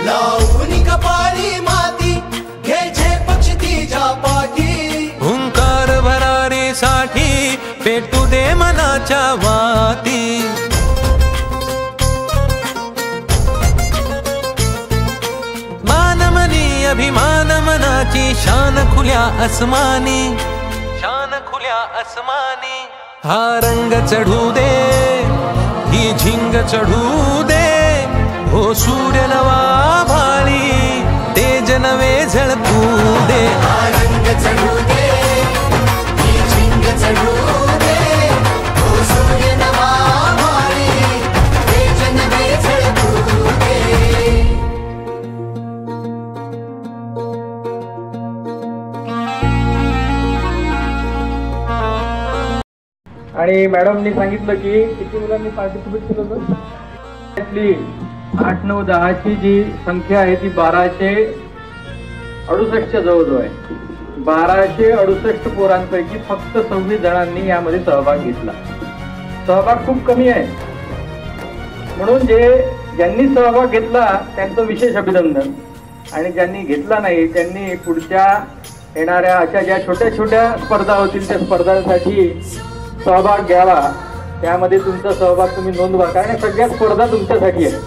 लावून कपाळी माती घे झेप तिच्या पाठी हुंकार भरारीसाठी पेटू दे मनाच्या वाती मानमनी अभिमान मनाची शान खुल्या आसमानी शान खुल्या आसमानी हा रंग चढू दे ही झिंग चढू दे हो सूर्य नवा भाळी तेज नवे झळकू दे हा रंग चढू दे ही झिंग चढू दे हो सूर्य नवा भाळी तेज नवे झळकू दे आणि मॅडमनी सांगितलं की किती मुलांनी पार्टिसिपेट केलं होतं त्यातली 8, 9, 10 ची जी संख्या आहे ती 1268 जवळजवळ आहे. 1268 पोरांपैकी फक्त 26 जणांनी यामध्ये सहभाग घेतला. सहभाग खूप कमी आहे. म्हणून ज्यांनी सहभाग घेतला त्यांचं विशेष अभिनंदन आणि ज्यांनी घेतला नाही त्यांनी पुढच्या येणाऱ्या अशा ज्या छोट्या छोट्या स्पर्धा होतील त्या स्पर्धांसाठी सहभाग घ्यावा. त्यामध्ये तुमचा सहभाग तुम्ही नोंदवा कारण सगळ्या स्पर्धा तुमच्यासाठी आहेत.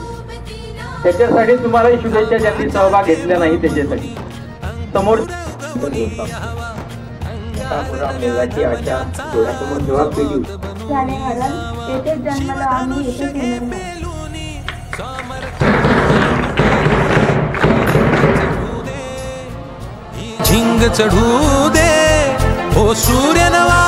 त्याच्यासाठी तुम्हालाही शुभेच्छा ज्यांनी सहभाग घेतला नाही त्याच्यासाठी. समोर आशा डोळ्यासमोर जेव्हा केली येथे जन्माला आम्ही येथे येणार. झिंग चढू दे हो सूर्य नवा